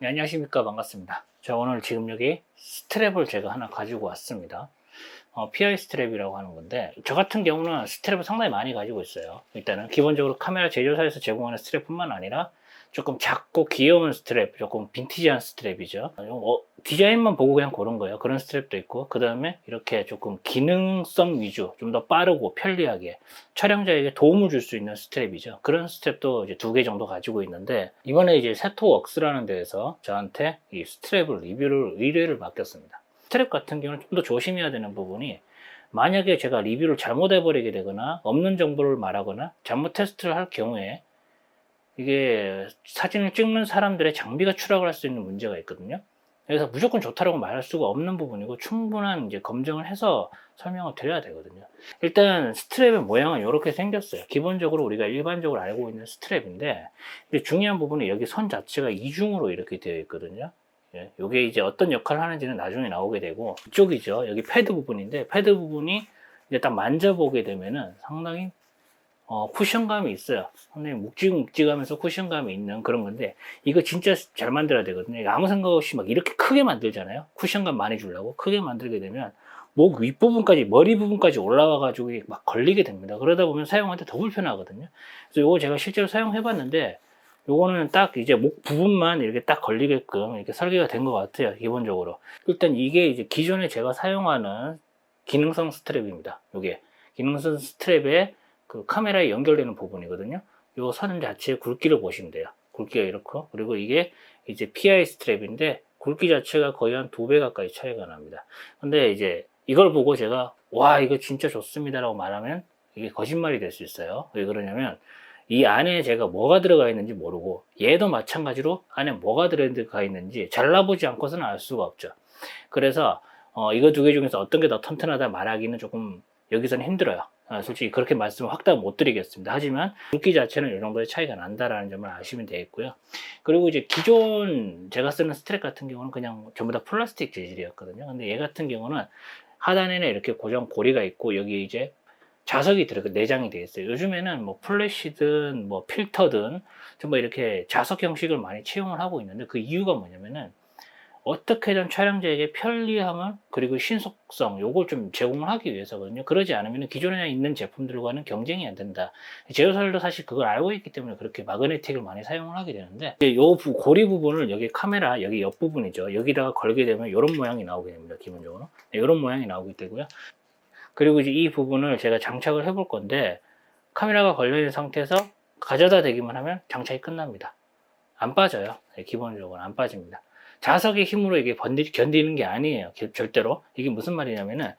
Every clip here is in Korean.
네, 안녕하십니까. 반갑습니다. 자, 오늘 지금 여기 스트랩을 제가 하나 가지고 왔습니다. PI 스트랩이라고 하는 건데, 저 같은 경우는 스트랩을 상당히 많이 가지고 있어요. 일단은 기본적으로 카메라 제조사에서 제공하는 스트랩뿐만 아니라 조금 작고 귀여운 스트랩, 조금 빈티지한 스트랩이죠. 디자인만 보고 그냥 고른 거예요. 그런 스트랩도 있고, 그 다음에 이렇게 조금 기능성 위주, 좀 더 빠르고 편리하게 촬영자에게 도움을 줄 수 있는 스트랩이죠. 그런 스트랩도 이제 2개 정도 가지고 있는데, 이번에 이제 세토웍스라는 데에서 저한테 이 스트랩을 의뢰를 맡겼습니다. 스트랩 같은 경우는 좀 더 조심해야 되는 부분이, 만약에 제가 리뷰를 잘못해버리게 되거나 없는 정보를 말하거나 잘못 테스트를 할 경우에 이게 사진을 찍는 사람들의 장비가 추락을 할 수 있는 문제가 있거든요. 그래서 무조건 좋다라고 말할 수가 없는 부분이고, 충분한 이제 검증을 해서 설명을 드려야 되거든요. 일단 스트랩의 모양은 이렇게 생겼어요. 기본적으로 우리가 일반적으로 알고 있는 스트랩인데, 근데 중요한 부분은 여기 선 자체가 이중으로 이렇게 되어 있거든요. 예, 이게 이제 어떤 역할을 하는지는 나중에 나오게 되고, 이쪽이죠. 여기 패드 부분인데, 패드 부분이 이제 딱 만져보게 되면은 상당히 쿠션감이 있어요. 상당히 묵직묵직하면서 쿠션감이 있는 그런 건데, 이거 진짜 잘 만들어야 되거든요. 아무 생각 없이 막 이렇게 크게 만들잖아요. 쿠션감 많이 주려고 크게 만들게 되면 목 윗부분까지, 머리 부분까지 올라와 가지고 막 걸리게 됩니다. 그러다 보면 사용할 때 더 불편하거든요. 그래서 이거 제가 실제로 사용해 봤는데, 요거는 딱 이제 목 부분만 이렇게 딱 걸리게끔 이렇게 설계가 된 것 같아요. 기본적으로. 일단 이게 이제 기존에 제가 사용하는 기능성 스트랩입니다. 요게 기능성 스트랩에 그 카메라에 연결되는 부분이거든요. 요 선 자체의 굵기를 보시면 돼요. 굵기가 이렇고, 그리고 이게 이제 PI 스트랩인데 굵기 자체가 거의 한 2배 가까이 차이가 납니다. 근데 이제 이걸 보고 제가 와, 이거 진짜 좋습니다 라고 말하면 이게 거짓말이 될 수 있어요. 왜 그러냐면, 이 안에 제가 뭐가 들어가 있는지 모르고, 얘도 마찬가지로 안에 뭐가 들어가 있는지 잘라보지 않고서는 알 수가 없죠. 그래서 이거 2개 중에서 어떤 게 더 튼튼하다 말하기는 조금 여기서는 힘들어요. 솔직히 그렇게 말씀을 확답 못 드리겠습니다. 하지만 굵기 자체는 이 정도의 차이가 난다라는 점을 아시면 되겠고요. 그리고 이제 기존 제가 쓰는 스트랩 같은 경우는 그냥 전부 다 플라스틱 재질이었거든요. 근데 얘 같은 경우는 하단에는 이렇게 고정 고리가 있고, 여기 이제 자석이 내장이 되어 있어요. 요즘에는 뭐 플래시든 뭐 필터든 전부 이렇게 자석 형식을 많이 채용을 하고 있는데, 그 이유가 뭐냐면은 어떻게든 촬영자에게 편리함을, 그리고 신속성, 요걸 좀 제공을 하기 위해서거든요. 그러지 않으면 기존에 있는 제품들과는 경쟁이 안 된다. 제조사들도 사실 그걸 알고 있기 때문에 그렇게 마그네틱을 많이 사용을 하게 되는데, 요 고리 부분을 여기 카메라 여기 옆 부분이죠. 여기다가 걸게 되면 이런 모양이 나오게 됩니다. 기본적으로 이런 모양이 나오게 되고요. 그리고 이제 이 부분을 제가 장착을 해 볼 건데, 카메라가 걸려 있는 상태에서 가져다 대기만 하면 장착이 끝납니다. 안 빠져요. 기본적으로 안 빠집니다. 자석의 힘으로 이게 견디는 게 아니에요. 절대로. 이게 무슨 말이냐면은,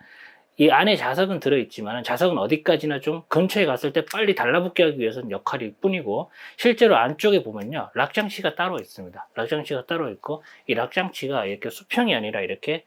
이 안에 자석은 들어있지만 자석은 어디까지나 좀 근처에 갔을 때 빨리 달라붙게 하기 위해서는 역할일 뿐이고, 실제로 안쪽에 보면요, 락장치가 따로 있습니다. 락장치가 따로 있고, 이 락장치가 이렇게 수평이 아니라 이렇게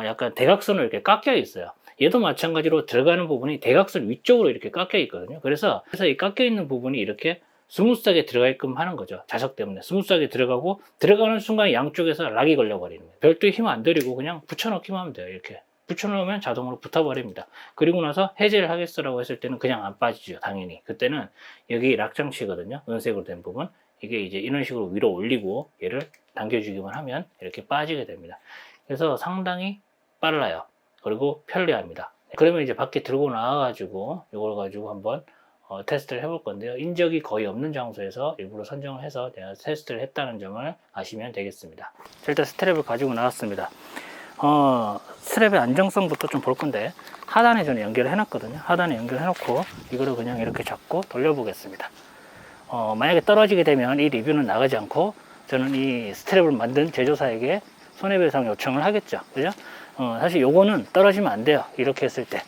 약간 대각선으로 이렇게 깎여 있어요. 얘도 마찬가지로 들어가는 부분이 대각선 위쪽으로 이렇게 깎여 있거든요. 그래서 이 깎여 있는 부분이 이렇게 스무스하게 들어가게끔 하는 거죠. 자석 때문에 스무스하게 들어가고, 들어가는 순간 양쪽에서 락이 걸려버리는 거예요. 별도의 힘 안 들이고 그냥 붙여넣기만 하면 돼요. 이렇게 붙여놓으면 자동으로 붙어버립니다. 그리고 나서 해제를 하겠어라고 했을 때는 그냥 안 빠지죠. 당연히 그때는 여기 락장치거든요. 은색으로 된 부분, 이게 이제 이런 식으로 위로 올리고 얘를 당겨주기만 하면 이렇게 빠지게 됩니다. 그래서 상당히 빨라요. 그리고 편리합니다. 그러면 이제 밖에 들고 나와가지고 이걸 가지고 한번 테스트를 해볼 건데요. 인적이 거의 없는 장소에서 일부러 선정을 해서 제가 테스트를 했다는 점을 아시면 되겠습니다. 일단 스트랩을 가지고 나왔습니다. 스트랩의 안정성부터 좀 볼 건데, 하단에 저는 연결을 해놨거든요. 하단에 연결해놓고 이거를 그냥 이렇게 잡고 돌려보겠습니다. 만약에 떨어지게 되면 이 리뷰는 나가지 않고 저는 이 스트랩을 만든 제조사에게 손해배상 요청을 하겠죠. 그죠? 사실 요거는 떨어지면 안 돼요. 이렇게 했을 때.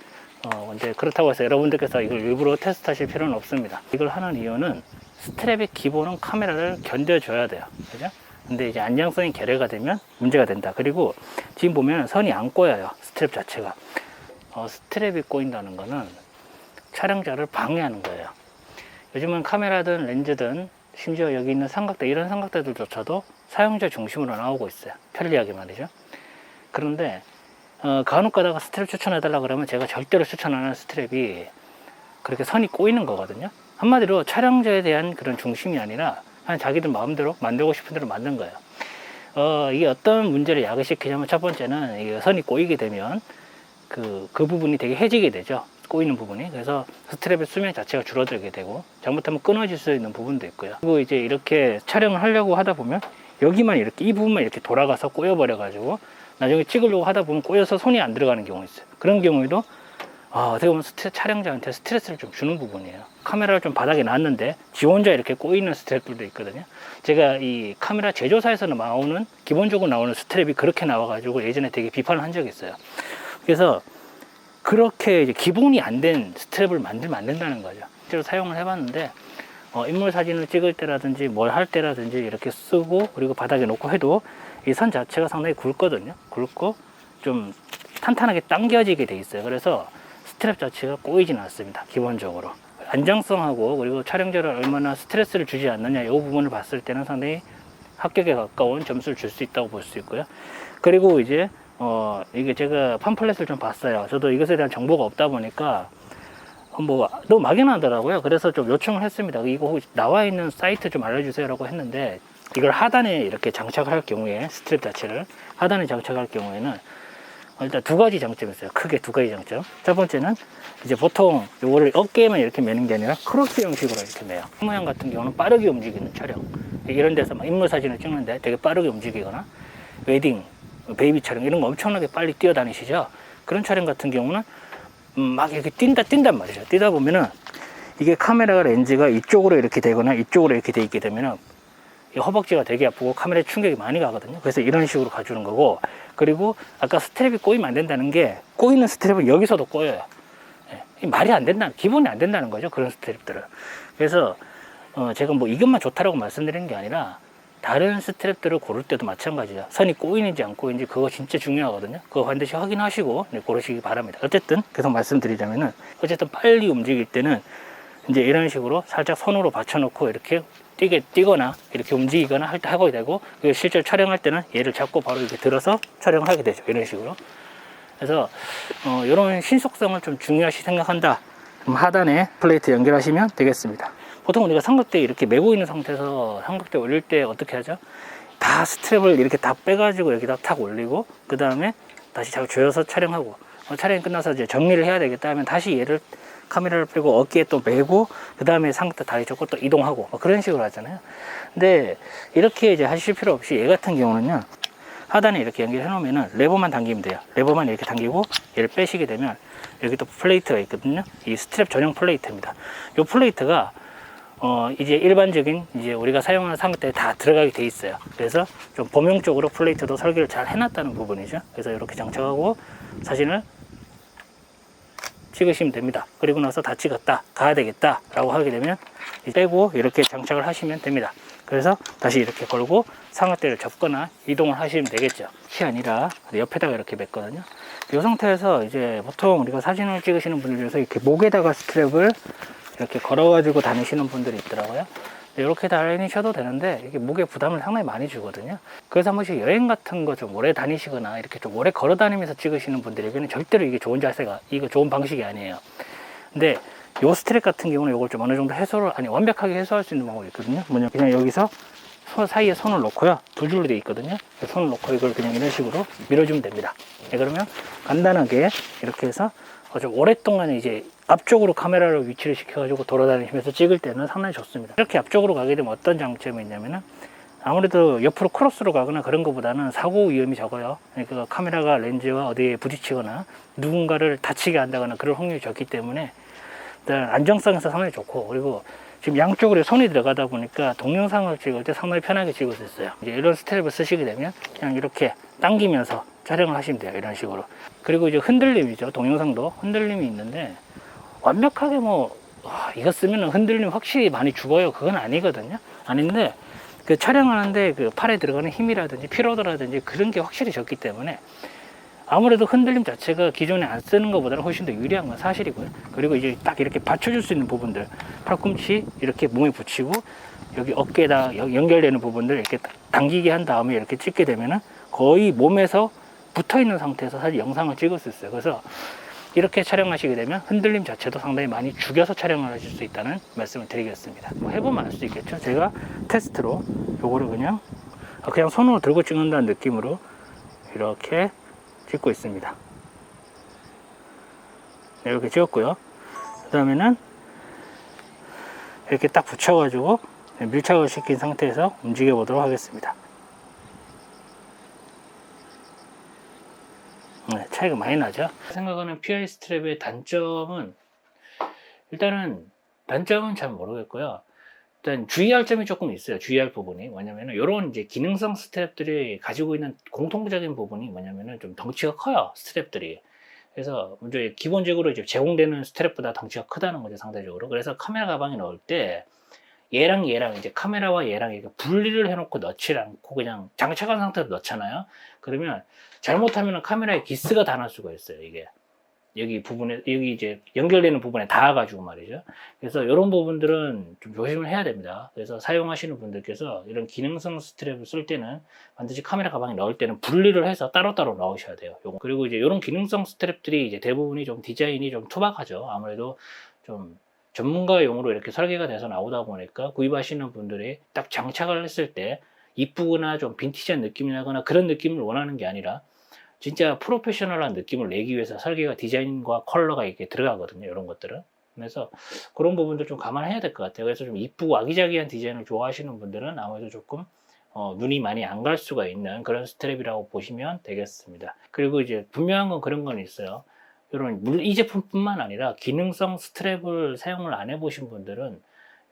이제 그렇다고 해서 여러분들께서 이걸 일부러 테스트 하실 필요는 없습니다. 이걸 하는 이유는, 스트랩의 기본은 카메라를 견뎌줘야 돼요. 그죠? 근데 이제 안정성이 결여가 되면 문제가 된다. 그리고 지금 보면 선이 안 꼬여요. 스트랩 자체가. 스트랩이 꼬인다는 거는 촬영자를 방해하는 거예요. 요즘은 카메라든 렌즈든 심지어 여기 있는 삼각대, 이런 삼각대들조차도 사용자 중심으로 나오고 있어요. 편리하게 말이죠. 그런데 간혹 가다가 스트랩 추천해달라 그러면 제가 절대로 추천하는 스트랩이 그렇게 선이 꼬이는 거거든요. 한마디로 촬영자에 대한 그런 중심이 아니라 그냥 자기들 마음대로 만들고 싶은 대로 만든 거예요. 이게 어떤 문제를 야기시키냐면, 첫 번째는 이게 선이 꼬이게 되면 그 부분이 되게 해지게 되죠. 꼬이는 부분이. 그래서 스트랩의 수명 자체가 줄어들게 되고, 잘못하면 끊어질 수 있는 부분도 있고요. 그리고 이제 이렇게 촬영을 하려고 하다 보면 여기만 이렇게, 이 부분만 이렇게 돌아가서 꼬여버려 가지고 나중에 찍으려고 하다 보면 꼬여서 손이 안 들어가는 경우가 있어요. 그런 경우에도 어떻게 보면 촬영자한테 스트레스를 좀 주는 부분이에요. 카메라를 좀 바닥에 놨는데 지 혼자 이렇게 꼬이는 스트랩들도 있거든요. 제가 이 카메라 제조사에서는 기본적으로 나오는 스트랩이 그렇게 나와가지고 예전에 되게 비판을 한 적이 있어요. 그래서 그렇게 이제 기본이 안 된 스트랩을 만들면 안 된다는 거죠. 실제로 사용을 해봤는데 인물 사진을 찍을 때라든지 뭘 할 때라든지 이렇게 쓰고, 그리고 바닥에 놓고 해도 이 선 자체가 상당히 굵거든요. 굵고 좀 탄탄하게 당겨지게 돼 있어요. 그래서 스트랩 자체가 꼬이지는 않습니다. 기본적으로 안정성하고, 그리고 촬영자를 얼마나 스트레스를 주지 않느냐, 이 부분을 봤을 때는 상당히 합격에 가까운 점수를 줄 수 있다고 볼 수 있고요. 그리고 이제 이게 제가 팜플렛을 좀 봤어요. 저도 이것에 대한 정보가 없다 보니까 너무 막연하더라고요. 그래서 좀 요청을 했습니다. 이거 혹시 나와 있는 사이트 좀 알려주세요 라고 했는데, 이걸 하단에 이렇게 장착할 경우에, 스트랩 자체를 하단에 장착할 경우에는 일단 두 가지 장점이 있어요. 크게 두 가지 장점. 첫 번째는 이제 보통 이거를 어깨에만 이렇게 매는 게 아니라 크로스 형식으로 이렇게 매요. 모양 같은 경우는 빠르게 움직이는 촬영, 이런 데서 막 인물 사진을 찍는데 되게 빠르게 움직이거나 웨딩, 베이비 촬영 이런 거 엄청나게 빨리 뛰어다니시죠. 그런 촬영 같은 경우는 막 이렇게 뛴단 말이죠. 뛰다 보면은 이게 카메라 렌즈가 이쪽으로 이렇게 되거나 이쪽으로 이렇게 돼 있게 되면은 허벅지가 되게 아프고 카메라에 충격이 많이 가거든요. 그래서 이런 식으로 가주는 거고, 그리고 아까 스트랩이 꼬이면 안 된다는 게, 꼬이는 스트랩은 여기서도 꼬여요. 말이 안 된다, 기본이 안 된다는 거죠. 그런 스트랩들은. 그래서 제가 이것만 좋다라고 말씀드리는 게 아니라 다른 스트랩들을 고를 때도 마찬가지야. 선이 꼬이는지 안 꼬이는지 그거 진짜 중요하거든요. 그거 반드시 확인하시고 고르시기 바랍니다. 어쨌든 계속 말씀드리자면은, 어쨌든 빨리 움직일 때는 이제 이런 식으로 살짝 손으로 받쳐놓고 이렇게 뛰거나 이렇게 움직이거나 할 때 하고 되고, 그리고 실제로 촬영할 때는 얘를 잡고 바로 이렇게 들어서 촬영을 하게 되죠. 이런 식으로. 그래서 이런 신속성을 좀 중요시 생각한다. 그럼 하단에 플레이트 연결하시면 되겠습니다. 보통 우리가 삼각대 이렇게 메고 있는 상태에서 삼각대 올릴 때 어떻게 하죠? 다 스트랩을 이렇게 다 빼가지고 여기다 탁 올리고, 그 다음에 다시 잘 조여서 촬영하고, 촬영이 끝나서 이제 정리를 해야 되겠다 하면 다시 얘를 카메라를 빼고 어깨에 또 메고, 그 다음에 상태 다리 접고 또 이동하고, 그런 식으로 하잖아요. 근데 이렇게 이제 하실 필요 없이 얘 같은 경우는요, 하단에 이렇게 연결해 놓으면은 레버만 당기면 돼요. 레버만 이렇게 당기고 얘를 빼시게 되면 여기 또 플레이트가 있거든요. 이 스트랩 전용 플레이트입니다. 이 플레이트가 이제 일반적인 이제 우리가 사용하는 상태에 다 들어가게 돼 있어요. 그래서 좀 범용적으로 플레이트도 설계를 잘 해놨다는 부분이죠. 그래서 이렇게 장착하고 사진을 찍으시면 됩니다. 그리고 나서 다 찍었다, 가야 되겠다 라고 하게 되면 빼고 이렇게 장착을 하시면 됩니다. 그래서 다시 이렇게 걸고 상하대를 접거나 이동을 하시면 되겠죠. 이 아니라 옆에다가 이렇게 맸거든요. 이 상태에서 이제 보통 우리가 사진을 찍으시는 분들 중에서 이렇게 목에다가 스트랩을 이렇게 걸어가지고 다니시는 분들이 있더라고요. 이렇게 다니셔도 되는데 이게 목에 부담을 상당히 많이 주거든요. 그래서 한 번씩 여행 같은 거 좀 오래 다니시거나 이렇게 좀 오래 걸어 다니면서 찍으시는 분들에게는 절대로 이게 좋은 자세가, 이거 좋은 방식이 아니에요. 근데 요 스트랩 같은 경우는 이걸 좀 어느 정도 완벽하게 해소할 수 있는 방법이 있거든요. 뭐냐, 그냥 여기서 사이에 손을 놓고요. 두 줄로 되어 있거든요. 손을 놓고 이걸 그냥 이런 식으로 밀어주면 됩니다. 네, 그러면 간단하게 이렇게 해서 좀 오랫동안 이제 앞쪽으로 카메라를 위치를 시켜가지고 돌아다니시면서 찍을 때는 상당히 좋습니다. 이렇게 앞쪽으로 가게 되면 어떤 장점이 있냐면은, 아무래도 옆으로 크로스로 가거나 그런 것보다는 사고 위험이 적어요. 그러니까 카메라가 렌즈와 어디에 부딪히거나 누군가를 다치게 한다거나 그럴 확률이 적기 때문에 일단 안정성에서 상당히 좋고, 그리고 지금 양쪽으로 손이 들어가다 보니까 동영상을 찍을 때 상당히 편하게 찍을 수 있어요. 이제 이런 스트랩을 쓰시게 되면 그냥 이렇게 당기면서 촬영을 하시면 돼요. 이런 식으로. 그리고 이제 흔들림이죠. 동영상도 흔들림이 있는데, 완벽하게 이거 쓰면 흔들림 확실히 많이 죽어요. 그건 아니거든요. 아닌데, 그 촬영하는데 그 팔에 들어가는 힘이라든지 피로도라든지 그런 게 확실히 적기 때문에 아무래도 흔들림 자체가 기존에 안 쓰는 것보다는 훨씬 더 유리한 건 사실이고요. 그리고 이제 딱 이렇게 받쳐줄 수 있는 부분들, 팔꿈치 이렇게 몸에 붙이고 여기 어깨에다 연결되는 부분들 이렇게 당기게 한 다음에 이렇게 찍게 되면은 거의 몸에서 붙어 있는 상태에서 사실 영상을 찍을 수 있어요. 그래서 이렇게 촬영하시게 되면 흔들림 자체도 상당히 많이 죽여서 촬영을 하실 수 있다는 말씀을 드리겠습니다. 해보면 알 수 있겠죠. 제가 테스트로 요거를 그냥 그냥 손으로 들고 찍는다는 느낌으로 이렇게 찍고 있습니다. 네, 이렇게 찍었고요. 그 다음에는 이렇게 딱 붙여가지고 밀착을 시킨 상태에서 움직여 보도록 하겠습니다. 네, 차이가 많이 나죠. 생각하는 PI 스트랩의 단점은, 일단은 단점은 잘 모르겠고요. 일단 주의할 점이 조금 있어요. 주의할 부분이 뭐냐면은, 이런 이제 기능성 스트랩들이 가지고 있는 공통적인 부분이 뭐냐면은 좀 덩치가 커요, 스트랩들이. 그래서 먼저 기본적으로 이제 제공되는 스트랩보다 덩치가 크다는 거죠, 상대적으로. 그래서 카메라 가방에 넣을 때 얘랑 이제 카메라와 얘랑 이렇게 분리를 해놓고 넣지 않고 그냥 장착한 상태로 넣잖아요. 그러면 잘못하면 카메라에 기스가 다 날 수가 있어요, 이게. 여기 부분에, 여기 이제 연결되는 부분에 닿아가지고 말이죠. 그래서 이런 부분들은 좀 조심을 해야 됩니다. 그래서 사용하시는 분들께서 이런 기능성 스트랩을 쓸 때는 반드시 카메라 가방에 넣을 때는 분리를 해서 따로따로 넣으셔야 돼요. 요거. 그리고 이제 이런 기능성 스트랩들이 이제 대부분이 좀 디자인이 좀 투박하죠. 아무래도 좀 전문가용으로 이렇게 설계가 돼서 나오다 보니까 구입하시는 분들이 딱 장착을 했을 때 이쁘거나 좀 빈티지한 느낌이 나거나 그런 느낌을 원하는 게 아니라 진짜 프로페셔널한 느낌을 내기 위해서 설계가, 디자인과 컬러가 이렇게 들어가거든요, 이런 것들은. 그래서 그런 부분도 좀 감안해야 될 것 같아요. 그래서 좀 이쁘고 아기자기한 디자인을 좋아하시는 분들은 아무래도 조금 눈이 많이 안 갈 수가 있는 그런 스트랩이라고 보시면 되겠습니다. 그리고 이제 분명한 건 그런 건 있어요. 이런 이 제품뿐만 아니라 기능성 스트랩을 사용을 안 해보신 분들은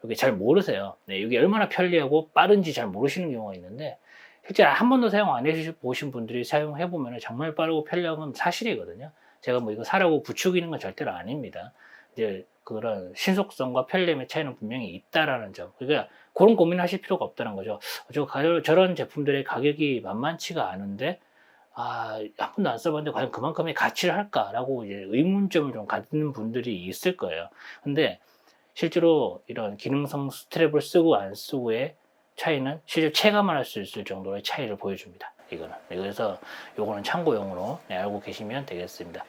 이게 잘 모르세요. 네, 이게 얼마나 편리하고 빠른지 잘 모르시는 경우가 있는데, 실제 한 번도 사용 안 해보신 분들이 사용해 보면 정말 빠르고 편리한 건 사실이거든요. 제가 뭐 이거 사라고 부추기는 건 절대로 아닙니다. 이제 그런 신속성과 편리함의 차이는 분명히 있다라는 점. 그러니까 그런 고민하실 필요가 없다는 거죠. 저런 제품들의 가격이 만만치가 않은데, 한 번도 안 써봤는데 과연 그만큼의 가치를 할까라고 이제 의문점을 좀 갖는 분들이 있을 거예요. 근데 실제로 이런 기능성 스트랩을 쓰고 안 쓰고의 차이는 실제 체감을 할 수 있을 정도의 차이를 보여줍니다. 이거는. 그래서 요거는 참고용으로 알고 계시면 되겠습니다.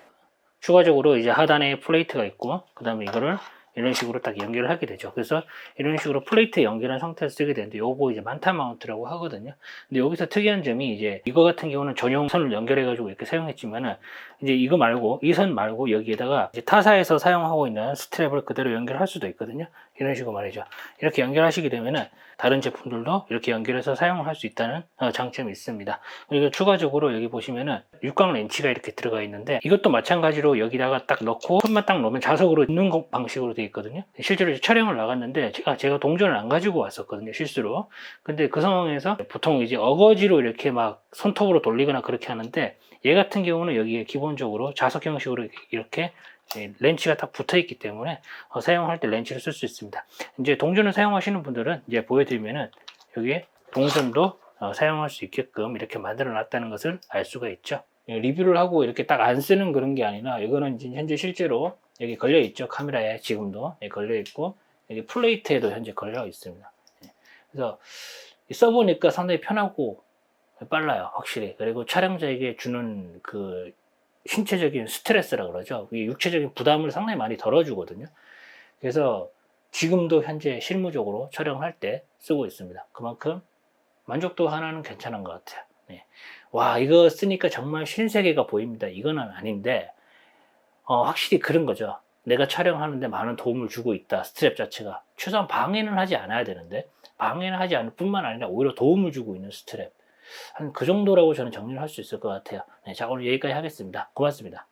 추가적으로 이제 하단에 플레이트가 있고, 그 다음에 이거를 이런 식으로 딱 연결을 하게 되죠. 그래서 이런 식으로 플레이트 연결한 상태에서 쓰게 되는데, 요거 이제 만타 마운트라고 하거든요. 근데 여기서 특이한 점이, 이제 이거 같은 경우는 전용 선을 연결해가지고 이렇게 사용했지만은, 이제 이거 말고, 이 선 말고 여기에다가 이제 타사에서 사용하고 있는 스트랩을 그대로 연결할 수도 있거든요. 이런 식으로 말이죠. 이렇게 연결하시게 되면은 다른 제품들도 이렇게 연결해서 사용을 할 수 있다는 장점이 있습니다. 그리고 추가적으로 여기 보시면은 육각 렌치가 이렇게 들어가 있는데, 이것도 마찬가지로 여기다가 딱 넣고 손만 딱 넣으면 자석으로 있는 방식으로 되어 있거든요. 실제로 촬영을 나갔는데 제가 동전을 안 가지고 왔었거든요, 실수로. 근데 그 상황에서 보통 이제 어거지로 이렇게 막 손톱으로 돌리거나 그렇게 하는데, 얘 같은 경우는 여기에 기본적으로 자석 형식으로 이렇게 렌치가 딱 붙어 있기 때문에 사용할 때 렌치를 쓸 수 있습니다. 이제 동전을 사용하시는 분들은 이제 보여드리면은 여기에 동전도 사용할 수 있게끔 이렇게 만들어 놨다는 것을 알 수가 있죠. 리뷰를 하고 이렇게 딱 안 쓰는 그런 게 아니라, 이거는 현재 실제로 여기 걸려 있죠. 카메라에 지금도 걸려 있고, 여기 플레이트에도 현재 걸려 있습니다. 그래서 써보니까 상당히 편하고 빨라요, 확실히. 그리고 촬영자에게 주는 그 신체적인 스트레스라 그러죠. 육체적인 부담을 상당히 많이 덜어주거든요. 그래서 지금도 현재 실무적으로 촬영할 때 쓰고 있습니다. 그만큼 만족도 하나는 괜찮은 것 같아요. 네. 와, 이거 쓰니까 정말 신세계가 보입니다. 이거는 아닌데, 확실히 그런 거죠. 내가 촬영하는데 많은 도움을 주고 있다, 스트랩 자체가. 최소한 방해는 하지 않아야 되는데, 방해는 하지 않을 뿐만 아니라 오히려 도움을 주고 있는 스트랩. 한 그 정도라고 저는 정리를 할 수 있을 것 같아요. 네, 자, 오늘 여기까지 하겠습니다. 고맙습니다.